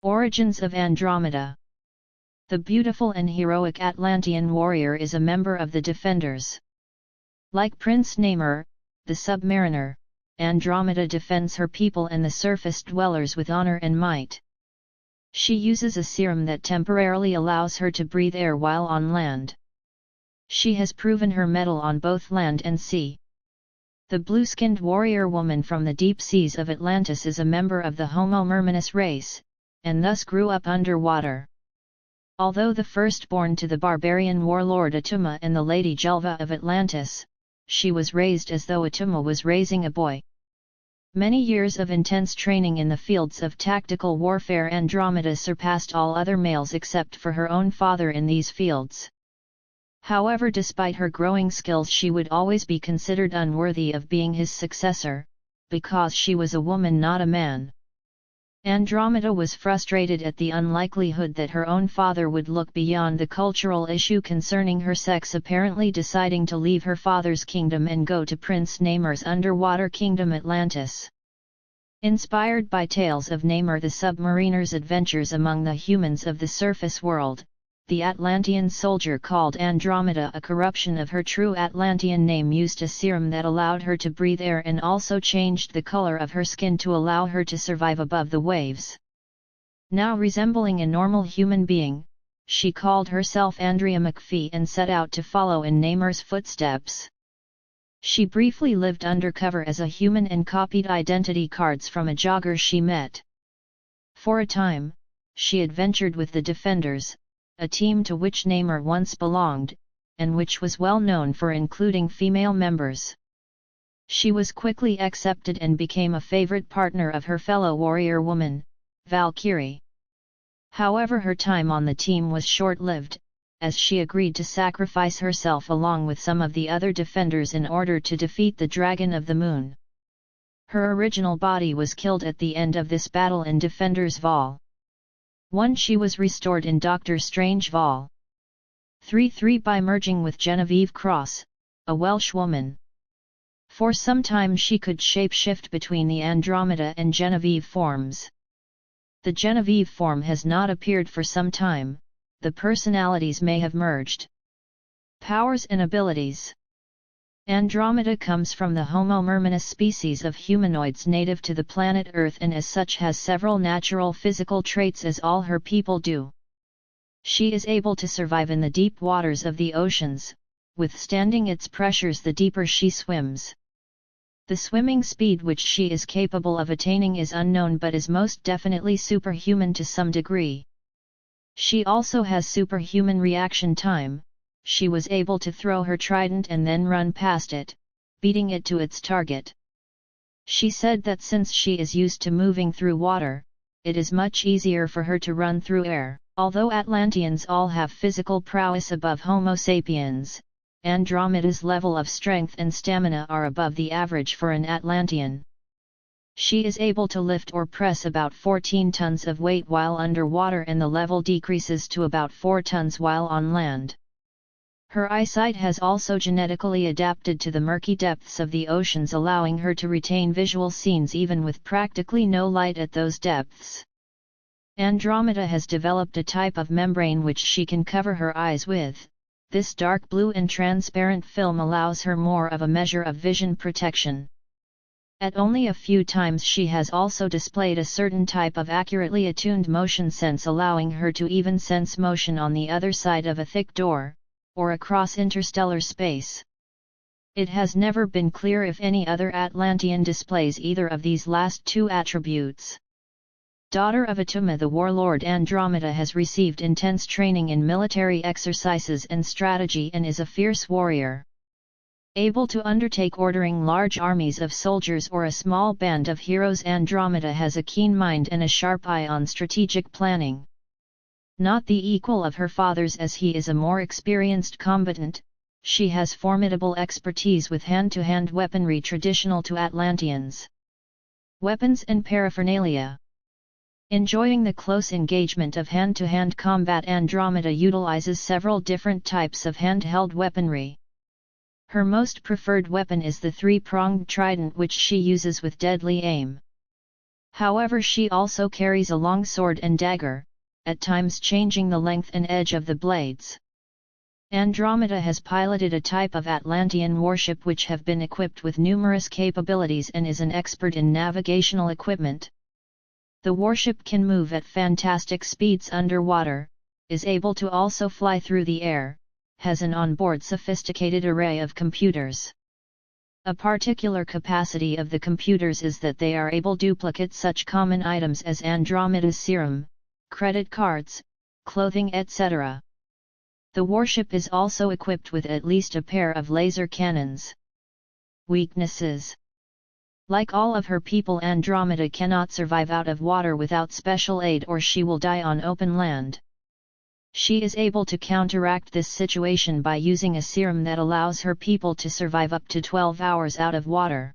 Origins of Andromeda. The beautiful and heroic Atlantean warrior is a member of the Defenders. Like Prince Namor, the Submariner, Andromeda defends her people and the surface dwellers with honor and might. She uses a serum that temporarily allows her to breathe air while on land. She has proven her mettle on both land and sea. The blue-skinned warrior woman from the deep seas of Atlantis is a member of the Homo mermanus race, and thus grew up underwater. Although the firstborn to the barbarian warlord Attuma and the Lady Jelva of Atlantis, she was raised as though Attuma was raising a boy. Many years of intense training in the fields of tactical warfare, Andromeda surpassed all other males except for her own father in these fields. However, despite her growing skills, she would always be considered unworthy of being his successor, because she was a woman, not a man. Andromeda was frustrated at the unlikelihood that her own father would look beyond the cultural issue concerning her sex, apparently deciding to leave her father's kingdom and go to Prince Namor's underwater kingdom Atlantis. Inspired by tales of Namor the Submariner's adventures among the humans of the surface world, the Atlantean soldier called Andromeda, a corruption of her true Atlantean name, used a serum that allowed her to breathe air and also changed the color of her skin to allow her to survive above the waves. Now resembling a normal human being, she called herself Andrea McPhee and set out to follow in Namor's footsteps. She briefly lived undercover as a human and copied identity cards from a jogger she met. For a time, she adventured with the Defenders, a team to which Namor once belonged, and which was well known for including female members. She was quickly accepted and became a favorite partner of her fellow warrior woman, Valkyrie. However, her time on the team was short-lived, as she agreed to sacrifice herself along with some of the other Defenders in order to defeat the Dragon of the Moon. Her original body was killed at the end of this battle in Defenders Vol. 1. She was restored in Doctor Strange Vol. 3 by merging with Genevieve Cross, a Welsh woman. For some time she could shape-shift between the Andromeda and Genevieve forms. The Genevieve form has not appeared for some time, the personalities may have merged. Powers and abilities. Andromeda comes from the Homo mermanus species of humanoids native to the planet Earth, and as such has several natural physical traits as all her people do. She is able to survive in the deep waters of the oceans, withstanding its pressures the deeper she swims. The swimming speed which she is capable of attaining is unknown, but is most definitely superhuman to some degree. She also has superhuman reaction time. She was able to throw her trident and then run past it, beating it to its target. She said that since she is used to moving through water, it is much easier for her to run through air. Although Atlanteans all have physical prowess above Homo sapiens, Andromeda's level of strength and stamina are above the average for an Atlantean. She is able to lift or press about 14 tons of weight while underwater, and the level decreases to about 4 tons while on land. Her eyesight has also genetically adapted to the murky depths of the oceans, allowing her to retain visual scenes even with practically no light at those depths. Andromeda has developed a type of membrane which she can cover her eyes with. This dark blue and transparent film allows her more of a measure of vision protection. At only a few times she has also displayed a certain type of accurately attuned motion sense, allowing her to even sense motion on the other side of a thick door, or across interstellar space. It has never been clear if any other Atlantean displays either of these last two attributes. Daughter of Attuma the warlord, Andromeda has received intense training in military exercises and strategy and is a fierce warrior. Able to undertake ordering large armies of soldiers or a small band of heroes, Andromeda has a keen mind and a sharp eye on strategic planning. Not the equal of her father's, as he is a more experienced combatant, she has formidable expertise with hand-to-hand weaponry traditional to Atlanteans. Weapons and paraphernalia. Enjoying the close engagement of hand-to-hand combat, Andromeda utilizes several different types of handheld weaponry. Her most preferred weapon is the three-pronged trident, which she uses with deadly aim. However, she also carries a long sword and dagger, at times changing the length and edge of the blades. Andromeda has piloted a type of Atlantean warship which have been equipped with numerous capabilities and is an expert in navigational equipment. The warship can move at fantastic speeds underwater, is able to also fly through the air, has an onboard sophisticated array of computers. A particular capacity of the computers is that they are able to duplicate such common items as Andromeda's serum, credit cards, clothing, etc. The warship is also equipped with at least a pair of laser cannons. Weaknesses: like all of her people, Andromeda cannot survive out of water without special aid, or she will die on open land. She is able to counteract this situation by using a serum that allows her people to survive up to 12 hours out of water.